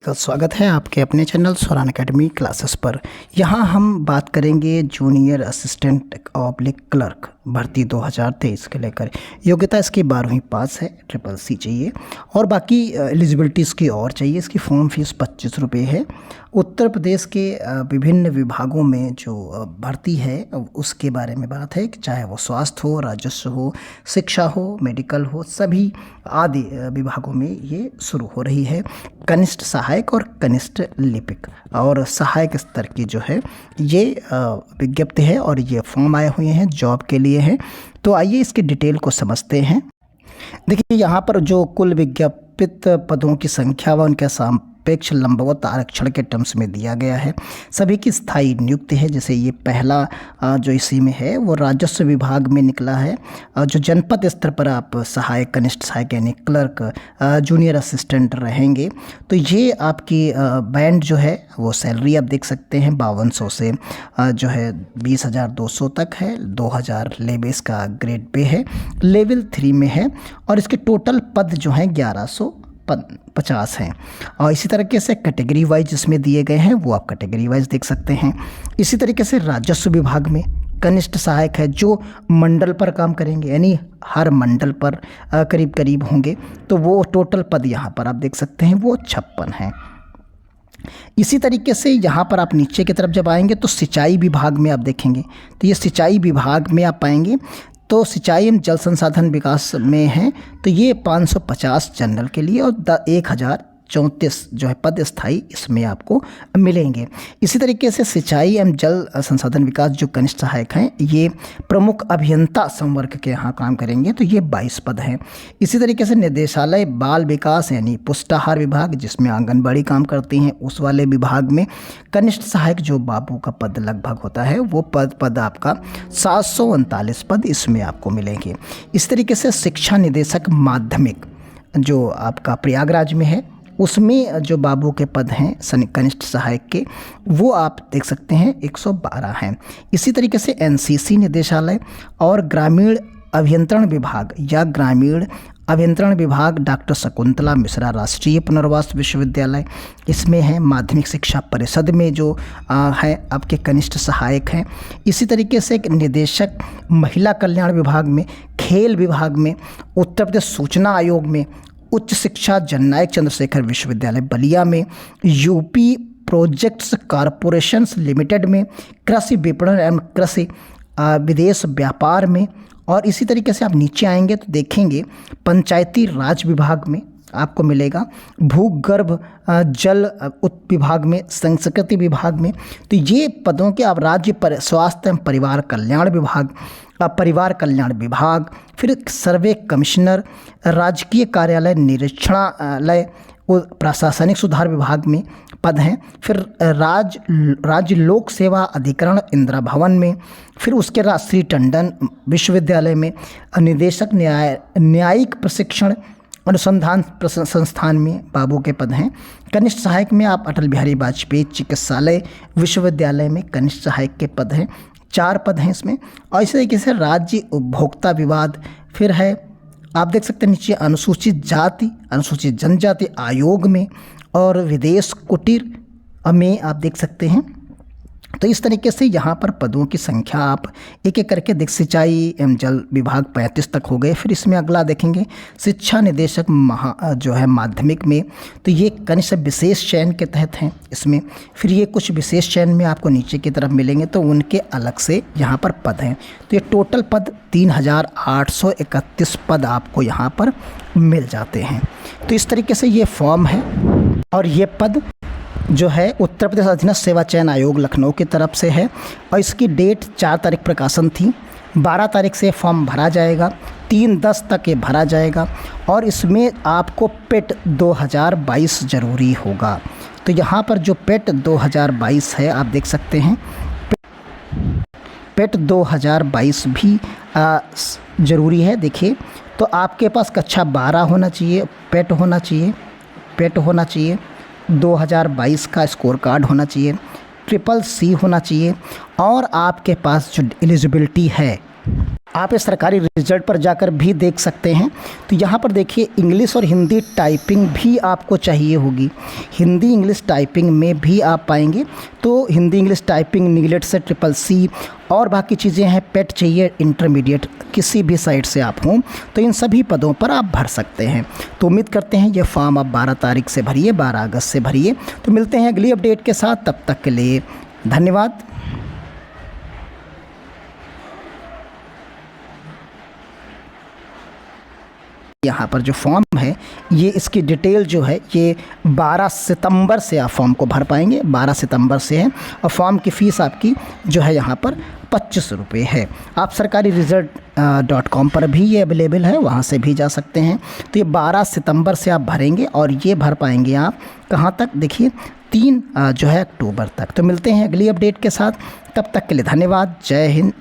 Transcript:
तो स्वागत है आपके अपने चैनल स्वरान एकेडमी क्लासेस पर। यहाँ हम बात करेंगे जूनियर असिस्टेंट ऑब्लिक क्लर्क भर्ती 2023 के लेकर। योग्यता इसकी 12वीं पास है, CCC चाहिए और बाकी एलिजिबिलिटी इसकी और चाहिए। इसकी फॉर्म फीस 25 रुपये है। उत्तर प्रदेश के विभिन्न विभागों में जो भर्ती है उसके बारे में बात है कि चाहे वो स्वास्थ्य हो, राजस्व हो, शिक्षा हो, मेडिकल हो, सभी आदि विभागों में ये शुरू हो रही है। कनिष्ठ सहायक और कनिष्ठ लिपिक और सहायक स्तर की जो है ये विज्ञप्ति है और ये फॉर्म आए हुए हैं, जॉब के लिए हैं। तो आइए इसकी डिटेल को समझते हैं। देखिए यहाँ पर जो कुल विज्ञापित पदों की संख्या व उनके सापेक्ष लंबवत आरक्षण के टर्म्स में दिया गया है। सभी की स्थायी नियुक्ति है। जैसे ये पहला जो इसी में है वो राजस्व विभाग में निकला है। जो जनपद स्तर पर आप सहायक, कनिष्ठ सहायक यानी क्लर्क, जूनियर असिस्टेंट रहेंगे। तो ये आपकी बैंड जो है वो सैलरी आप देख सकते हैं 5200 से जो है 20,200 तक है। 2000 लेबेस का ग्रेड पे है, लेवल 3 में है और इसके टोटल पद जो हैं 1150 हैं। और इसी तरीके से कैटेगरी वाइज इसमें दिए गए हैं वो आप कैटेगरी वाइज देख सकते हैं। इसी तरीके से राजस्व विभाग में कनिष्ठ सहायक है जो मंडल पर काम करेंगे, यानी हर मंडल पर करीब करीब होंगे। तो वो टोटल पद यहाँ पर आप देख सकते हैं वो 56 हैं। इसी तरीके से यहाँ पर आप नीचे की तरफ जब आएंगे तो सिंचाई विभाग में आप देखेंगे तो ये सिंचाई विभाग में आप पाएंगे तो सिंचाई एवं जल संसाधन विकास में है। तो ये 550 जनरल के लिए और 1034 जो है पद स्थायी इसमें आपको मिलेंगे। इसी तरीके से सिंचाई एवं जल संसाधन विकास जो कनिष्ठ सहायक हैं ये प्रमुख अभियंता संवर्ग के यहाँ काम करेंगे। तो ये 22 पद हैं। इसी तरीके से निदेशालय बाल विकास यानी पुष्टाहार विभाग जिसमें आंगनबाड़ी काम करती हैं उस वाले विभाग में कनिष्ठ सहायक जो बाबू का पद लगभग होता है वो पद आपका 739 पद इसमें आपको मिलेंगे। इस तरीके से शिक्षा निदेशक माध्यमिक जो आपका प्रयागराज में है उसमें जो बाबू के पद हैं कनिष्ठ सहायक के वो आप देख सकते हैं 112 हैं। इसी तरीके से NCC निदेशालय और ग्रामीण अभियंत्रण विभाग या ग्रामीण अभियंत्रण विभाग डॉक्टर शकुंतला मिश्रा राष्ट्रीय पुनर्वास विश्वविद्यालय इसमें है। माध्यमिक शिक्षा परिषद में जो है आपके कनिष्ठ सहायक हैं। इसी तरीके से एक निदेशक महिला कल्याण विभाग में, खेल विभाग में, उत्तर प्रदेश सूचना आयोग में, उच्च शिक्षा जननायक चंद्रशेखर विश्वविद्यालय बलिया में, यूपी प्रोजेक्ट्स कॉरपोरेशंस लिमिटेड में, कृषि विपणन एवं कृषि विदेश व्यापार में। और इसी तरीके से आप नीचे आएंगे तो देखेंगे पंचायती राज विभाग में आपको मिलेगा, भूगर्भ जल विभाग में, संस्कृति विभाग में। तो ये पदों के आप राज्य स्वास्थ्य एवं परिवार कल्याण विभाग, फिर सर्वे कमिश्नर, राजकीय कार्यालय निरीक्षणालय, प्रशासनिक सुधार विभाग में पद हैं। फिर राज्य लोक सेवा अधिकरण इंदिरा भवन में, फिर उसके बाद श्री टंडन विश्वविद्यालय में निदेशक न्यायिक प्रशिक्षण अनुसंधान संस्थान में बाबू के पद हैं। कनिष्ठ सहायक में आप अटल बिहारी वाजपेयी चिकित्सालय विश्वविद्यालय में कनिष्ठ सहायक के पद हैं, 4 पद हैं इसमें। और इसी तरीके से राज्य उपभोक्ता विवाद, फिर है आप देख सकते हैं नीचे अनुसूचित जाति अनुसूचित जनजाति आयोग में और विदेश कुटीर में आप देख सकते हैं। तो इस तरीके से यहाँ पर पदों की संख्या आप एक एक करके देख। सिंचाई एवं जल विभाग 35 तक हो गए। फिर इसमें अगला देखेंगे शिक्षा निदेशक जो है माध्यमिक में, तो ये कनिष्ठ विशेष चयन के तहत हैं इसमें। फिर ये कुछ विशेष चयन में आपको नीचे की तरफ मिलेंगे तो उनके अलग से यहाँ पर पद हैं। तो ये टोटल पद 3831 पद आपको यहाँ पर मिल जाते हैं। तो इस तरीके से ये फॉर्म है और ये पद जो है उत्तर प्रदेश अधीनस्थ सेवा चयन आयोग लखनऊ की तरफ से है और इसकी डेट 4 तारीख प्रकाशन थी। 12 तारीख से फॉर्म भरा जाएगा, 3/10 तक ये भरा जाएगा और इसमें आपको पेट 2022 ज़रूरी होगा। तो यहाँ पर जो पेट 2022 है आप देख सकते हैं, पेट 2022 भी ज़रूरी है। देखिए तो आपके पास कक्षा 12 होना चाहिए, पेट होना चाहिए, 2022 का स्कोर कार्ड होना चाहिए, CCC होना चाहिए और आपके पास जो एलिजिबिलिटी है आप इस सरकारी रिजल्ट पर जाकर भी देख सकते हैं। तो यहाँ पर देखिए इंग्लिश और हिंदी टाइपिंग भी आपको चाहिए होगी, हिंदी इंग्लिश टाइपिंग में भी आप पाएंगे। तो हिंदी इंग्लिश टाइपिंग नीलेट से CCC और बाकी चीज़ें हैं, पेट चाहिए इंटरमीडिएट, किसी भी साइट से आप हों तो इन सभी पदों पर आप भर सकते हैं। तो उम्मीद करते हैं ये फॉर्म आप 12 तारीख से भरिए, 12 अगस्त से भरिए। तो मिलते हैं अगली अपडेट के साथ, तब तक के लिए धन्यवाद। यहाँ पर जो फॉर्म है ये इसकी डिटेल जो है ये 12 सितंबर से आप फॉर्म को भर पाएंगे, 12 सितंबर से है। और फॉर्म की फ़ीस आपकी जो है यहाँ पर 25 रुपये है। आप सरकारी रिजल्ट.com पर भी ये अवेलेबल है, वहाँ से भी जा सकते हैं। तो ये 12 सितंबर से आप भरेंगे और ये भर पाएंगे आप कहाँ तक, देखिए 3 जो है अक्टूबर तक। तो मिलते हैं अगली अपडेट के साथ, तब तक के लिए धन्यवाद। जय हिंद।